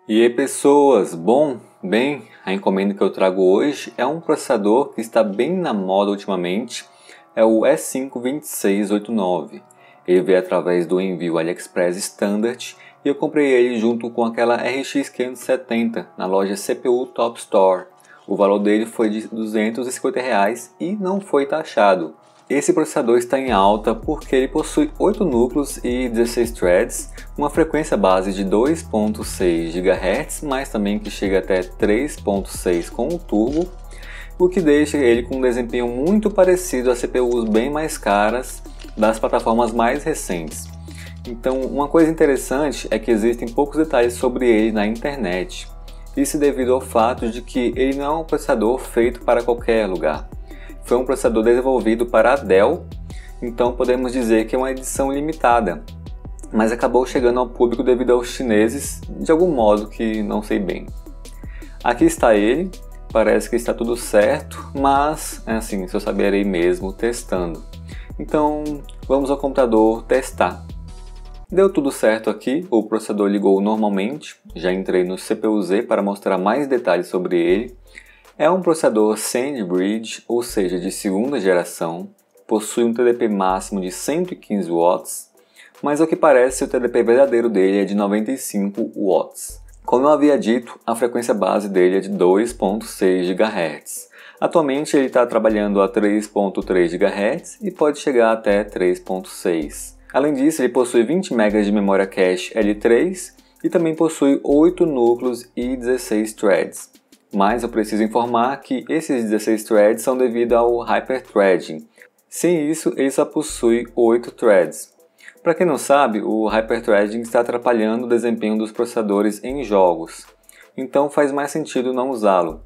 E aí pessoas, a encomenda que eu trago hoje é um processador que está bem na moda ultimamente, é o E5-2689. Ele veio através do envio AliExpress Standard e eu comprei ele junto com aquela RX 570 na loja CPU Top Store. O valor dele foi de R$ 250 e não foi taxado. Esse processador está em alta porque ele possui 8 núcleos e 16 threads, uma frequência base de 2.6 GHz, mas também que chega até 3.6 com o turbo, o que deixa ele com um desempenho muito parecido a CPUs bem mais caras das plataformas mais recentes. Então, uma coisa interessante é que existem poucos detalhes sobre ele na internet, isso devido ao fato de que ele não é um processador feito para qualquer lugar. Foi um processador desenvolvido para a Dell, então podemos dizer que é uma edição limitada, mas acabou chegando ao público devido aos chineses, de algum modo que não sei bem. Aqui está ele, parece que está tudo certo, mas assim, só saberei mesmo testando. Então vamos ao computador testar. Deu tudo certo aqui, o processador ligou normalmente, já entrei no CPU-Z para mostrar mais detalhes sobre ele. É um processador SandBridge, ou seja, de segunda geração, possui um TDP máximo de 115 watts, mas ao que parece o TDP verdadeiro dele é de 95 watts. Como eu havia dito, a frequência base dele é de 2.6 GHz. Atualmente ele está trabalhando a 3.3 GHz e pode chegar até 3.6. Além disso, ele possui 20 MB de memória cache L3 e também possui 8 núcleos e 16 threads. Mas eu preciso informar que esses 16 threads são devido ao Hyperthreading. Sem isso, ele só possui 8 threads. Para quem não sabe, o Hyperthreading está atrapalhando o desempenho dos processadores em jogos. Então faz mais sentido não usá-lo.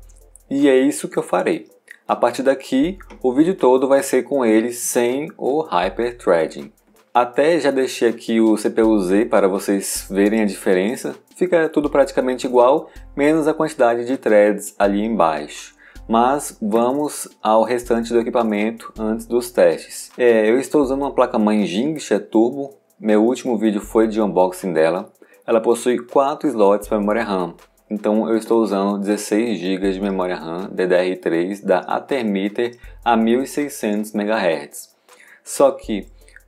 E é isso que eu farei. A partir daqui, o vídeo todo vai ser com ele sem o Hyperthreading. Até já deixei aqui o CPU-Z para vocês verem a diferença. Fica tudo praticamente igual, menos a quantidade de threads ali embaixo. Mas vamos ao restante do equipamento antes dos testes. Eu estou usando uma placa-mãe Jinxia Turbo. Meu último vídeo foi de unboxing dela. Ela possui 4 slots para memória RAM. Então eu estou usando 16 GB de memória RAM DDR3 da Atermeter a 1600 MHz. Só que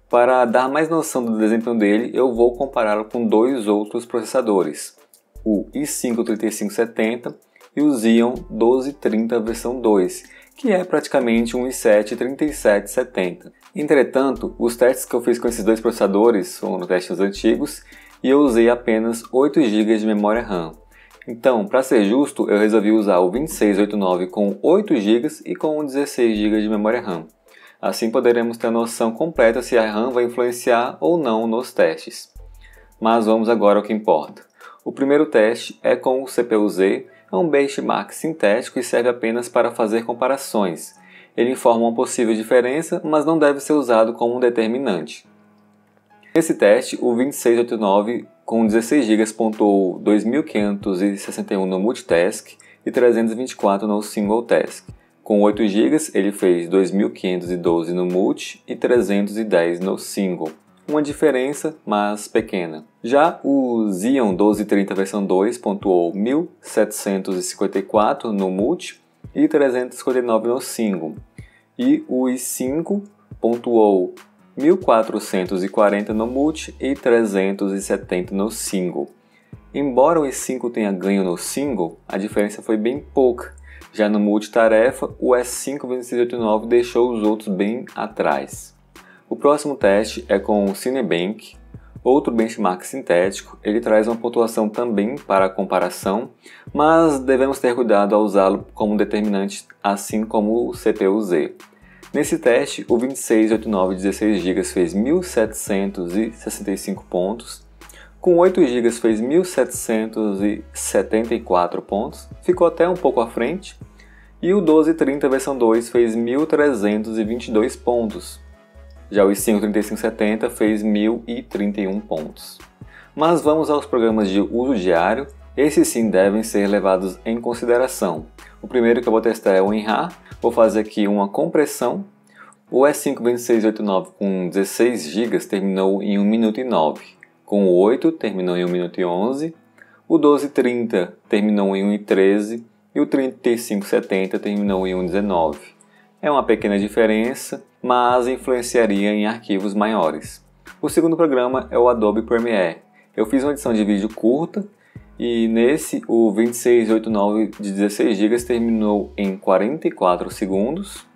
para dar mais noção do desempenho dele, eu vou compará-lo com dois outros processadores, o i5-3570 e o Xeon 1230 versão 2, que é praticamente um i7-3770. Entretanto, os testes que eu fiz com esses dois processadores foram testes antigos e eu usei apenas 8 GB de memória RAM. Então, para ser justo, eu resolvi usar o 2689 com 8 GB e com 16 GB de memória RAM. Assim poderemos ter a noção completa se a RAM vai influenciar ou não nos testes. Mas vamos agora ao que importa. O primeiro teste é com o CPU-Z, é um benchmark sintético e serve apenas para fazer comparações. Ele informa uma possível diferença, mas não deve ser usado como um determinante. Nesse teste, o 2689 com 16 GB pontuou 2561 no multitask e 324 no single task. Com 8 GB, ele fez 2.512 no multi e 310 no single. Uma diferença, mas pequena. Já o Xeon 1230 versão 2 pontuou 1.754 no multi e 359 no single. E o i5 pontuou 1.440 no multi e 370 no single. Embora o i5 tenha ganho no single, a diferença foi bem pouca. Já no multitarefa, o E5-2689 deixou os outros bem atrás. O próximo teste é com o Cinebench, outro benchmark sintético. Ele traz uma pontuação também para comparação, mas devemos ter cuidado ao usá-lo como determinante, assim como o CPU-Z. Nesse teste, o 2689 16 GB fez 1.765 pontos, com 8 GB fez 1.774 pontos, ficou até um pouco à frente, e o 1230 versão 2 fez 1.322 pontos. Já o i5-3570 fez 1.031 pontos. Mas vamos aos programas de uso diário, esses sim devem ser levados em consideração. O primeiro que eu vou testar é o WinRAR, vou fazer aqui uma compressão. O E5-2689 com 16 GB terminou em 1 minuto e 9. Com o 8 terminou em 1 minuto e 11, O 1230 terminou em 1,13 e o 3570 terminou em 1,19. É uma pequena diferença, mas influenciaria em arquivos maiores. O segundo programa é o Adobe Premiere. Eu fiz uma edição de vídeo curta e nesse o 2689 de 16 GB terminou em 44 segundos,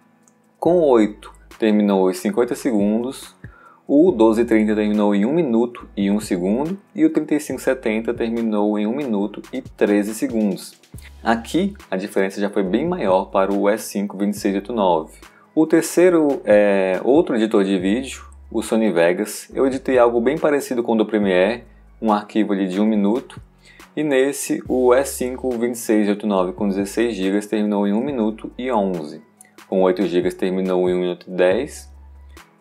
com 8 terminou em 50 segundos, o 1230 terminou em 1 minuto e 1 segundo e o 3570 terminou em 1 minuto e 13 segundos. Aqui a diferença já foi bem maior para o S5 2689. O terceiro é outro editor de vídeo, o Sony Vegas. Eu editei algo bem parecido com o do Premiere, um arquivo ali de 1 minuto. E nesse o S5 2689 com 16 GB terminou em 1 minuto e 11. Com 8 GB terminou em 1 minuto e 10.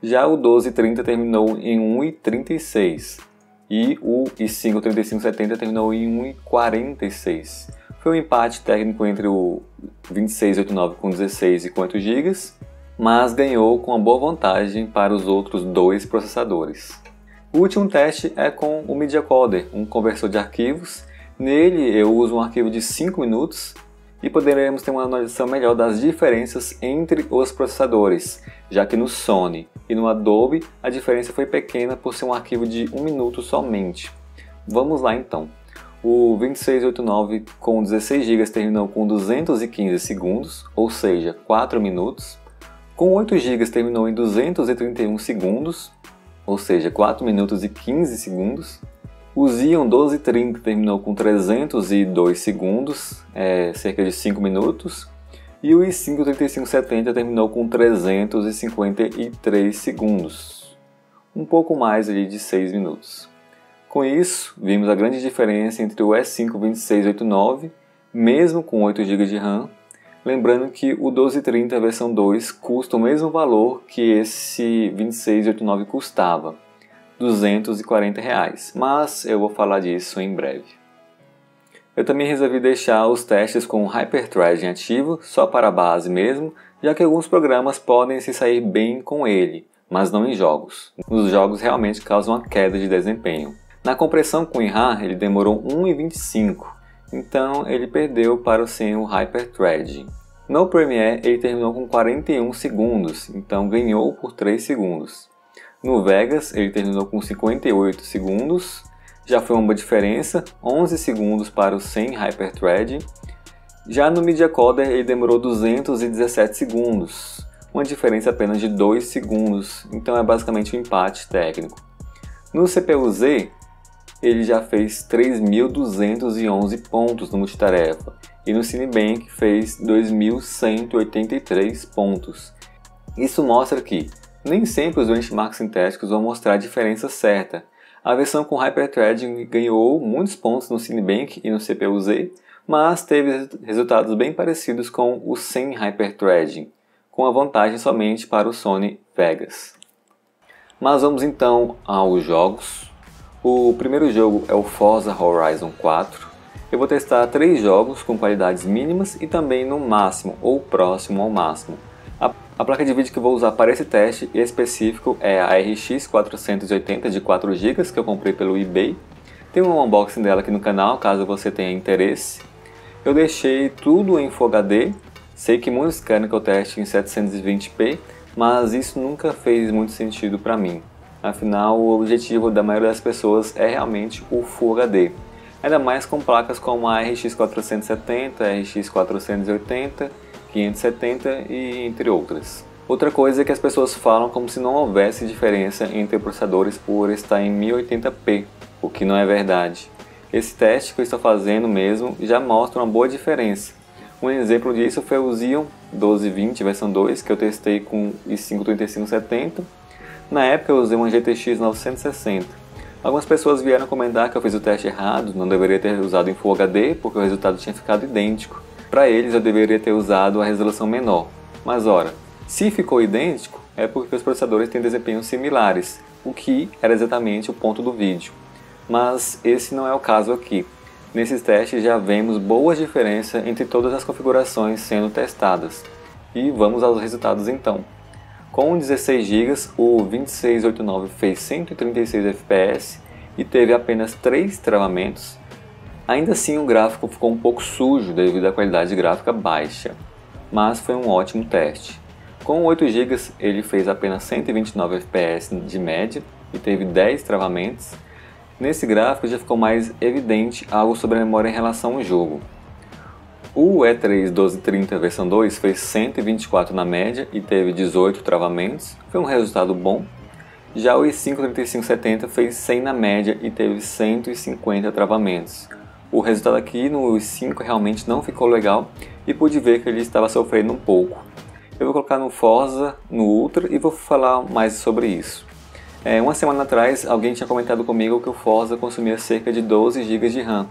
Já o 1230 terminou em 1,36 e o i5 3570 terminou em 1,46. Foi um empate técnico entre o 2689 com 16 e 8 GB, mas ganhou com uma boa vantagem para os outros dois processadores. O último teste é com o Media Coder, um conversor de arquivos. Nele eu uso um arquivo de 5 minutos e poderemos ter uma noção melhor das diferenças entre os processadores, já que no Sony e no Adobe a diferença foi pequena por ser um arquivo de 1 minuto somente. Vamos lá então. O 2689 com 16 GB terminou com 215 segundos, ou seja, 4 minutos. Com 8 GB terminou em 231 segundos, ou seja, 4 minutos e 15 segundos. O Xeon 1230 terminou com 302 segundos, cerca de 5 minutos. E o i5 3570 terminou com 353 segundos, um pouco mais ali de 6 minutos. Com isso, vimos a grande diferença entre o S5 2689, mesmo com 8 GB de RAM, lembrando que o 1230 versão 2 custa o mesmo valor que esse 2689 custava, R$ 240, mas eu vou falar disso em breve. Eu também resolvi deixar os testes com Hyperthreading ativo só para a base mesmo, já que alguns programas podem se sair bem com ele, mas não em jogos. Nos jogos realmente causa uma queda de desempenho. Na compressão com IRAR ele demorou 1,25, então ele perdeu para o sem o Hyperthreading. No Premiere ele terminou com 41 segundos, então ganhou por 3 segundos. No Vegas ele terminou com 58 segundos, já foi uma boa diferença, 11 segundos para o sem Hyperthreading. Já no Media Coder ele demorou 217 segundos, uma diferença apenas de 2 segundos, então é basicamente um empate técnico. No CPU-Z ele já fez 3.211 pontos no multitarefa e no Cinebench fez 2.183 pontos. Isso mostra que nem sempre os benchmarks sintéticos vão mostrar a diferença certa. A versão com Hyperthreading ganhou muitos pontos no Cinebench e no CPU-Z, mas teve resultados bem parecidos com o sem Hyperthreading, com a vantagem somente para o Sony Vegas. Mas vamos então aos jogos. O primeiro jogo é o Forza Horizon 4. Eu vou testar 3 jogos com qualidades mínimas e também no máximo ou próximo ao máximo. A placa de vídeo que eu vou usar para esse teste específico é a RX 480 de 4 GB que eu comprei pelo eBay. Tem um unboxing dela aqui no canal, caso você tenha interesse. Eu deixei tudo em Full HD. Sei que muitos querem que eu teste em 720p, mas isso nunca fez muito sentido para mim. Afinal, o objetivo da maioria das pessoas é realmente o Full HD. Ainda mais com placas como a RX 470, RX 480, 570 e entre outras. Outra coisa é que as pessoas falam como se não houvesse diferença entre processadores por estar em 1080p, o que não é verdade. Esse teste que eu estou fazendo mesmo já mostra uma boa diferença. Um exemplo disso foi o Xeon 1220 versão 2 que eu testei com i5 3570. Na época eu usei uma GTX 960. Algumas pessoas vieram comentar que eu fiz o teste errado, não deveria ter usado em Full HD porque o resultado tinha ficado idêntico. Para eles eu deveria ter usado a resolução menor. Mas ora, se ficou idêntico é porque os processadores têm desempenhos similares, o que era exatamente o ponto do vídeo. Mas esse não é o caso aqui. Nesses testes já vemos boa diferença entre todas as configurações sendo testadas. E vamos aos resultados então. Com 16 GB, o 2689 fez 136 fps e teve apenas 3 travamentos. Ainda assim, o gráfico ficou um pouco sujo devido à qualidade gráfica baixa, mas foi um ótimo teste. Com 8 GB, ele fez apenas 129 FPS de média e teve 10 travamentos. Nesse gráfico já ficou mais evidente algo sobre a memória em relação ao jogo. O E3 1230 versão 2 fez 124 na média e teve 18 travamentos, foi um resultado bom. Já o i5 3570 fez 100 na média e teve 150 travamentos. O resultado aqui no i5 realmente não ficou legal e pude ver que ele estava sofrendo um pouco. Eu vou colocar no Forza, no Ultra e vou falar mais sobre isso. Uma semana atrás alguém tinha comentado comigo que o Forza consumia cerca de 12 GB de RAM.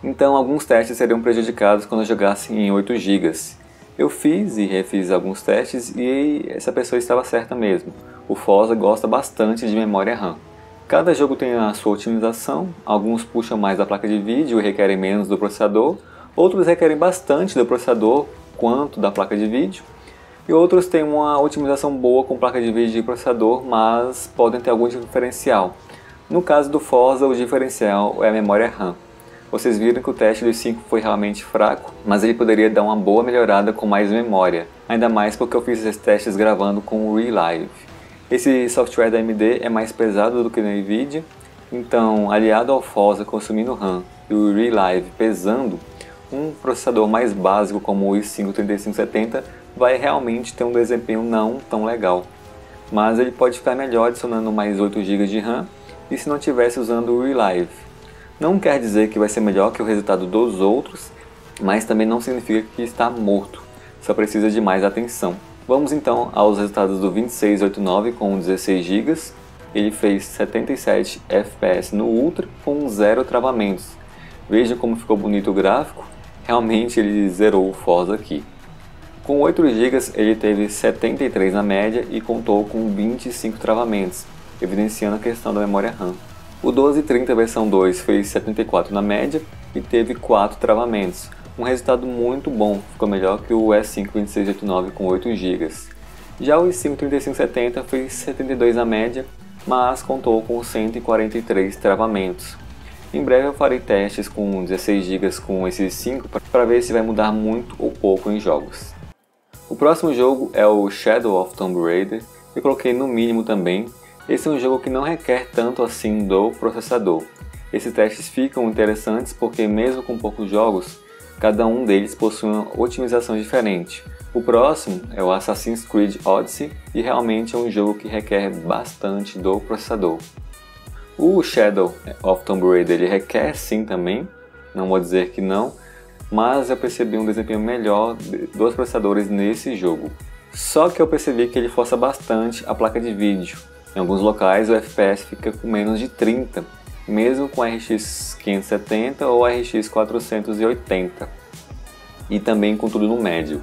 Então alguns testes seriam prejudicados quando eu jogasse em 8 GB. Eu fiz e refiz alguns testes e essa pessoa estava certa mesmo. O Forza gosta bastante de memória RAM. Cada jogo tem a sua otimização, alguns puxam mais da placa de vídeo e requerem menos do processador, outros requerem bastante do processador quanto da placa de vídeo, e outros têm uma otimização boa com placa de vídeo e processador, mas podem ter algum diferencial. No caso do Forza, o diferencial é a memória RAM. Vocês viram que o teste do 5 foi realmente fraco, mas ele poderia dar uma boa melhorada com mais memória, ainda mais porque eu fiz esses testes gravando com o Relive. Esse software da AMD é mais pesado do que no NVIDIA, então aliado ao Forza consumindo RAM e o Relive pesando, um processador mais básico como o i5 3570 vai realmente ter um desempenho não tão legal. Mas ele pode ficar melhor adicionando mais 8 GB de RAM e se não estivesse usando o Relive. Não quer dizer que vai ser melhor que o resultado dos outros, mas também não significa que está morto, só precisa de mais atenção. Vamos então aos resultados do 2689 com 16 GB. Ele fez 77 FPS no Ultra com 0 travamentos. Veja como ficou bonito o gráfico, realmente ele zerou o Forza aqui. Com 8 GB ele teve 73 na média e contou com 25 travamentos, evidenciando a questão da memória RAM. O 1230 versão 2 fez 74 na média e teve 4 travamentos, um resultado muito bom, ficou melhor que o E5 2689 com 8 GB. Já o i5 3570 fez 72 na média, mas contou com 143 travamentos. Em breve eu farei testes com 16 GB com esses 5 para ver se vai mudar muito ou pouco em jogos. O próximo jogo é o Shadow of Tomb Raider, eu coloquei no mínimo também. Esse é um jogo que não requer tanto assim do processador. Esses testes ficam interessantes porque mesmo com poucos jogos, cada um deles possui uma otimização diferente. O próximo é o Assassin's Creed Odyssey e realmente é um jogo que requer bastante do processador. O Shadow of Tomb Raider ele requer sim também, não vou dizer que não, mas eu percebi um desempenho melhor dos processadores nesse jogo. Só que eu percebi que ele força bastante a placa de vídeo. Em alguns locais o FPS fica com menos de 30, mesmo com RX 570 ou RX 480, e também com tudo no médio.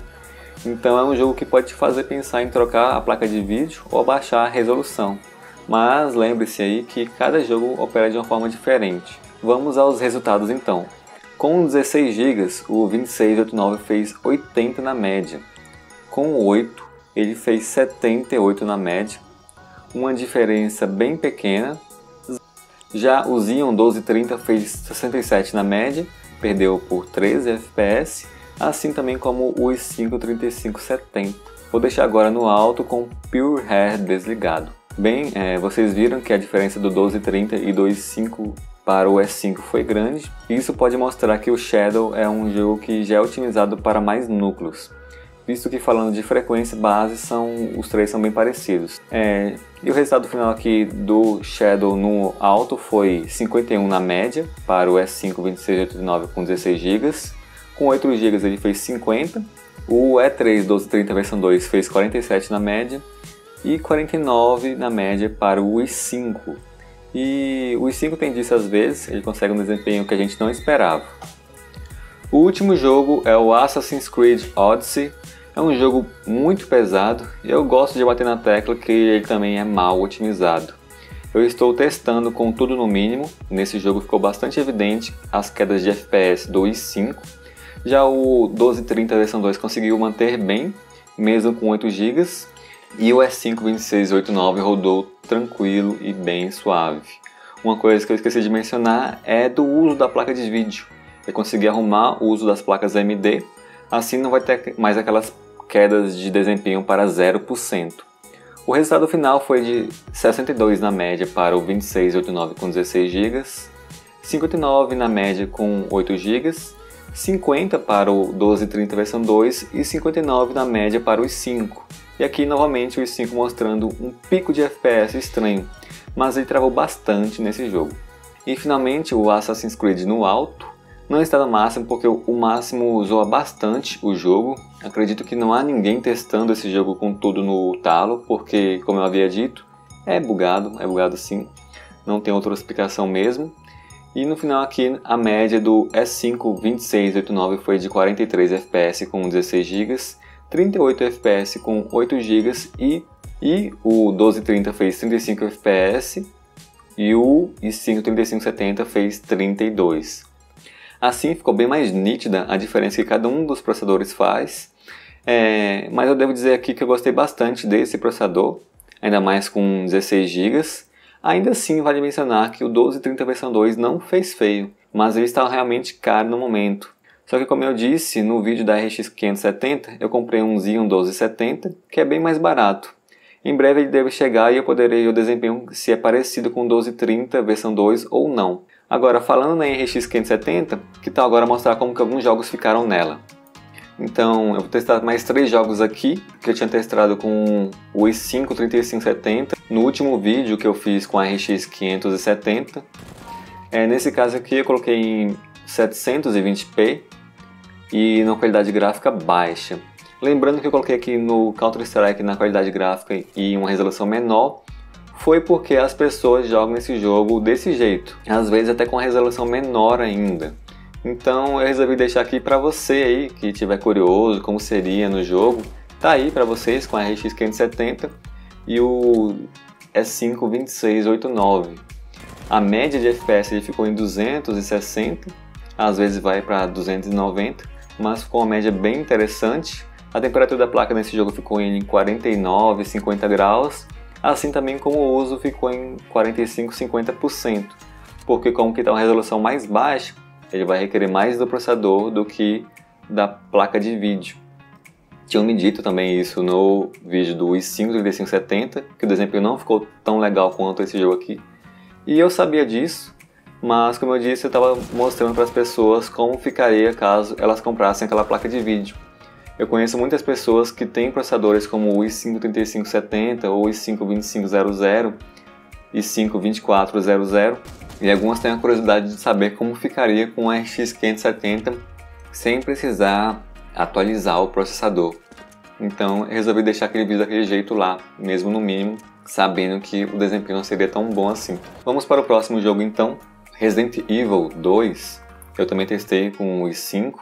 Então é um jogo que pode te fazer pensar em trocar a placa de vídeo ou abaixar a resolução. Mas lembre-se aí que cada jogo opera de uma forma diferente. Vamos aos resultados então. Com 16 GB, o 2689 fez 80 na média. Com 8, ele fez 78 na média, uma diferença bem pequena. Já o Xeon 1230 fez 67 na média, perdeu por 13 FPS, assim também como o i5 3570. Vou deixar agora no alto com Pure Hair desligado. Bem, vocês viram que a diferença do 1230 e do i5 para o S5 foi grande. Isso pode mostrar que o Shadow é um jogo que já é otimizado para mais núcleos, visto que falando de frequência base, os três são bem parecidos. E o resultado final aqui do Shadow no alto foi 51 na média para o S5 2689 com 16 GB. Com 8 GB ele fez 50. O E3 1230 versão 2 fez 47 na média e 49 na média para o i5. E o i5 tem disso às vezes, ele consegue um desempenho que a gente não esperava. O último jogo é o Assassin's Creed Odyssey. É um jogo muito pesado e eu gosto de bater na tecla que ele também é mal otimizado. Eu estou testando com tudo no mínimo, nesse jogo ficou bastante evidente as quedas de FPS do i5. Já o 1230 versão 2 conseguiu manter bem, mesmo com 8 GB, e o E5 2689 rodou tranquilo e bem suave. Uma coisa que eu esqueci de mencionar é do uso da placa de vídeo. Eu consegui arrumar o uso das placas AMD, assim não vai ter mais aquelas quedas de desempenho para 0%. O resultado final foi de 62 na média para o 2689 com 16 GB, 59 na média com 8 GB, 50 para o 1230 versão 2 e 59 na média para os 5. E aqui novamente os 5 mostrando um pico de FPS estranho, mas ele travou bastante nesse jogo. E finalmente o Assassin's Creed no alto não está no máximo porque o máximo zoa bastante o jogo. Acredito que não há ninguém testando esse jogo com tudo no talo, porque como eu havia dito, é bugado sim, não tem outra explicação mesmo. E no final aqui a média do S5 2689 foi de 43 FPS com 16 GB, 38 FPS com 8 GB e o 1230 fez 35 FPS e o i5 3570 fez 32. Assim ficou bem mais nítida a diferença que cada um dos processadores faz, mas eu devo dizer aqui que eu gostei bastante desse processador, ainda mais com 16 GB. Ainda assim vale mencionar que o 1230 versão 2 não fez feio, mas ele estava realmente caro no momento. Só que como eu disse no vídeo da RX 570, eu comprei um Xeon 1270, que é bem mais barato. Em breve ele deve chegar e eu poderei ver o desempenho se é parecido com o 1230 versão 2 ou não. Agora falando na RX 570, que tal agora mostrar como que alguns jogos ficaram nela. Então eu vou testar mais 3 jogos aqui, que eu tinha testado com o i5 3570 no último vídeo que eu fiz com a RX 570. Nesse caso aqui eu coloquei em 720p e na qualidade gráfica baixa. Lembrando que eu coloquei aqui no Counter-Strike na qualidade gráfica e uma resolução menor, foi porque as pessoas jogam esse jogo desse jeito, às vezes até com a resolução menor ainda. Então eu resolvi deixar aqui para você aí que estiver curioso como seria no jogo, tá aí para vocês com a RX 570 e o S5 2689. A média de FPS ele ficou em 260, às vezes vai para 290, mas ficou uma média bem interessante. A temperatura da placa nesse jogo ficou em 49, 50 graus, assim também como o uso ficou em 45, 50%, porque como que está uma resolução mais baixa, ele vai requerer mais do processador do que da placa de vídeo. Tinham me dito também isso no vídeo do i5 3570, que o desempenho não ficou tão legal quanto esse jogo aqui. E eu sabia disso, mas como eu disse, eu estava mostrando para as pessoas como ficaria caso elas comprassem aquela placa de vídeo. Eu conheço muitas pessoas que têm processadores como o i5 3570 ou o i5 2500, i5 2400, e algumas têm a curiosidade de saber como ficaria com o RX 570 sem precisar atualizar o processador. Então eu resolvi deixar aquele vídeo daquele jeito lá, mesmo no mínimo, sabendo que o desempenho não seria tão bom assim. Vamos para o próximo jogo então, Resident Evil 2. Eu também testei com o i5.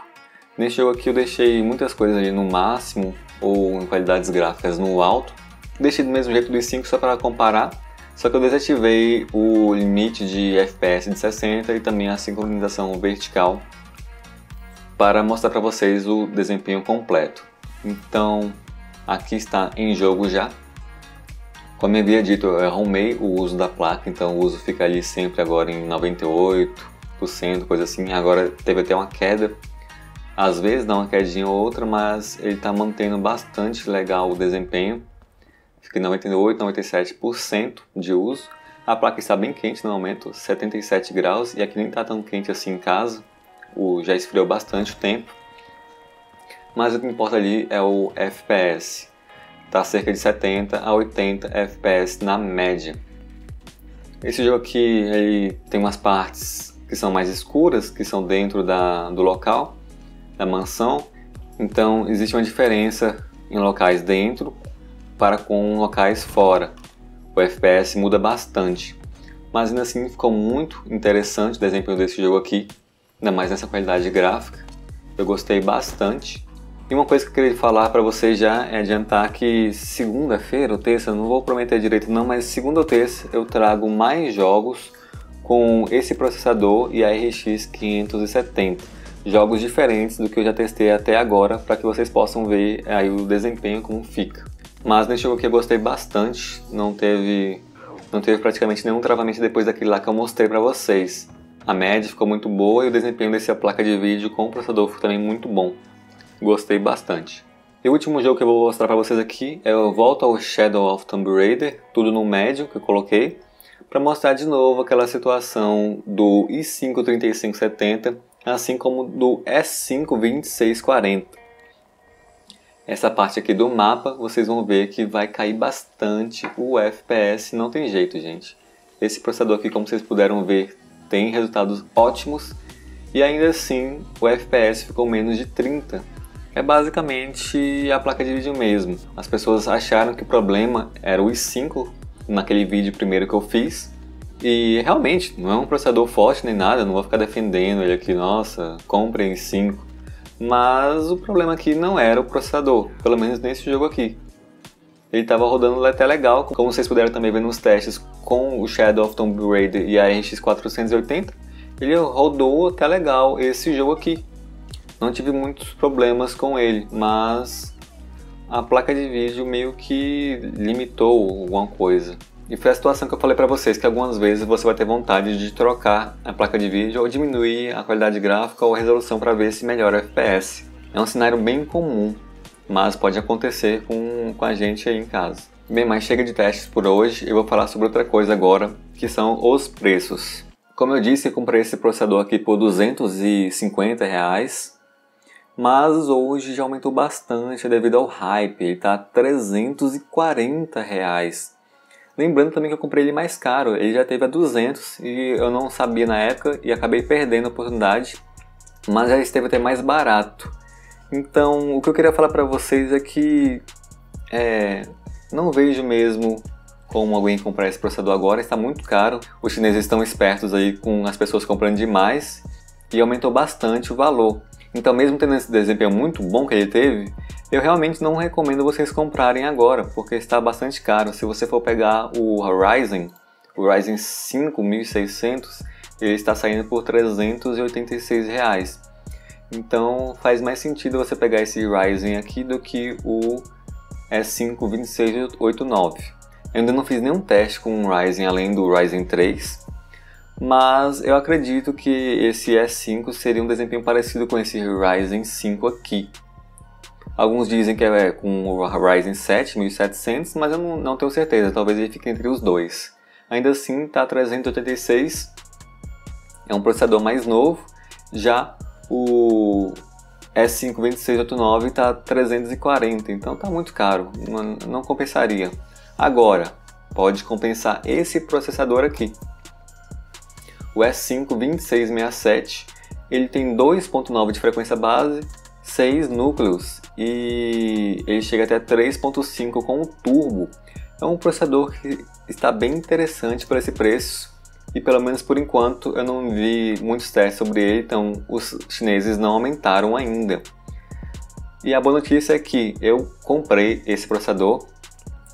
Nesse jogo aqui eu deixei muitas coisas ali no máximo ou em qualidades gráficas no alto. Deixei do mesmo jeito do i5 só para comparar, só que eu desativei o limite de FPS de 60 e também a sincronização vertical para mostrar para vocês o desempenho completo. Então aqui está em jogo já. Como eu havia dito, eu arrumei o uso da placa, então o uso fica ali sempre agora em 98%, coisa assim. Agora teve até uma queda. Às vezes dá uma quedinha ou outra, mas ele está mantendo bastante legal o desempenho. Fica em 98, 97% de uso. A placa está bem quente no momento, 77 graus, e aqui nem está tão quente assim em casa. Já esfriou bastante o tempo. Mas o que importa ali é o FPS. Está cerca de 70 a 80 FPS na média. Esse jogo aqui ele tem umas partes que são mais escuras, que são dentro do local, da mansão, então existe uma diferença em locais dentro para com locais fora. O FPS muda bastante, mas ainda assim ficou muito interessante o desempenho desse jogo aqui, ainda mais nessa qualidade gráfica. Eu gostei bastante. E uma coisa que eu queria falar para vocês já é adiantar que segunda-feira ou terça, não vou prometer direito não, mas segunda ou terça eu trago mais jogos com esse processador e a RX 570. Jogos diferentes do que eu já testei até agora, para que vocês possam ver aí o desempenho como fica. Mas nesse jogo aqui eu gostei bastante, não teve praticamente nenhum travamento depois daquele lá que eu mostrei para vocês. A média ficou muito boa e o desempenho dessa placa de vídeo com o processador ficou também muito bom. Gostei bastante. E o último jogo que eu vou mostrar para vocês aqui é o Volta ao Shadow of Tomb Raider, tudo no médio que eu coloquei, para mostrar de novo aquela situação do i5 3570, assim como do S5 2640. Essa parte aqui do mapa, vocês vão ver que vai cair bastante o FPS, não tem jeito, gente. Esse processador aqui, como vocês puderam ver, tem resultados ótimos e ainda assim o FPS ficou menos de 30. É basicamente a placa de vídeo mesmo. As pessoas acharam que o problema era o i5 naquele vídeo primeiro que eu fiz. E realmente, não é um processador forte nem nada, não vou ficar defendendo ele aqui, nossa, comprem i5. Mas o problema aqui não era o processador, pelo menos nesse jogo aqui. Ele estava rodando até legal, como vocês puderam também ver nos testes com o Shadow of Tomb Raider e a RX 480. Ele rodou até legal esse jogo aqui. Não tive muitos problemas com ele, mas a placa de vídeo meio que limitou alguma coisa. E foi a situação que eu falei pra vocês, que algumas vezes você vai ter vontade de trocar a placa de vídeo ou diminuir a qualidade gráfica ou a resolução para ver se melhora o FPS. É um cenário bem comum, mas pode acontecer com a gente aí em casa. Bem, mas chega de testes por hoje, eu vou falar sobre outra coisa agora, que são os preços. Como eu disse, eu comprei esse processador aqui por R$250, mas hoje já aumentou bastante devido ao hype, ele está R$340. Lembrando também que eu comprei ele mais caro, ele já teve a 200 e eu não sabia na época e acabei perdendo a oportunidade, mas já esteve até mais barato. Então o que eu queria falar para vocês é que não vejo mesmo como alguém comprar esse processador agora, está muito caro. Os chineses estão espertos aí com as pessoas comprando demais e aumentou bastante o valor. Então mesmo tendo esse desempenho muito bom que ele teve, eu realmente não recomendo vocês comprarem agora, porque está bastante caro. Se você for pegar o Ryzen 5 1600, ele está saindo por R$386. Então faz mais sentido você pegar esse Ryzen aqui do que o S5 2689. Eu ainda não fiz nenhum teste com um Ryzen além do Ryzen 3, mas eu acredito que esse S5 seria um desempenho parecido com esse Ryzen 5 aqui. Alguns dizem que é com o Ryzen 7 1700, mas eu não tenho certeza, talvez ele fique entre os dois. Ainda assim está 386, é um processador mais novo, já o S5 2689 está 340, então está muito caro, não compensaria. Agora, pode compensar esse processador aqui. O S5 2667, ele tem 2.9 de frequência base, 6 núcleos e ele chega até 3.5 com o turbo. É um processador que está bem interessante por esse preço e pelo menos por enquanto eu não vi muitos testes sobre ele, então os chineses não aumentaram ainda. E a boa notícia é que eu comprei esse processador,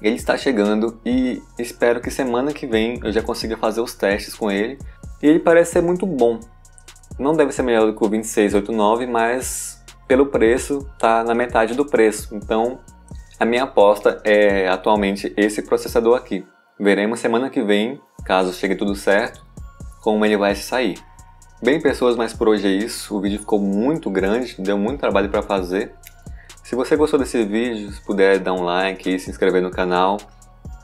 ele está chegando e espero que semana que vem eu já consiga fazer os testes com ele. E ele parece ser muito bom. Não deve ser melhor do que o 2689, mas pelo preço tá na metade do preço. Então a minha aposta é atualmente esse processador aqui. Veremos semana que vem, caso chegue tudo certo, como ele vai sair. Bem, pessoas, mas por hoje é isso. O vídeo ficou muito grande, deu muito trabalho para fazer. Se você gostou desse vídeo, se puder dar um like e se inscrever no canal.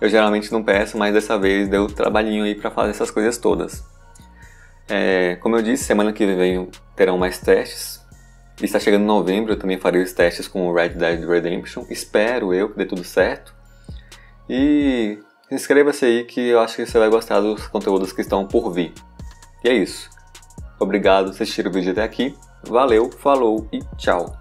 Eu geralmente não peço, mas dessa vez deu trabalhinho aí para fazer essas coisas todas. Como eu disse, semana que vem terão mais testes. E está chegando novembro, eu também farei os testes com o Red Dead Redemption. Espero eu que dê tudo certo. E inscreva-se aí que eu acho que você vai gostar dos conteúdos que estão por vir. E é isso. Obrigado por assistir o vídeo até aqui. Valeu, falou e tchau!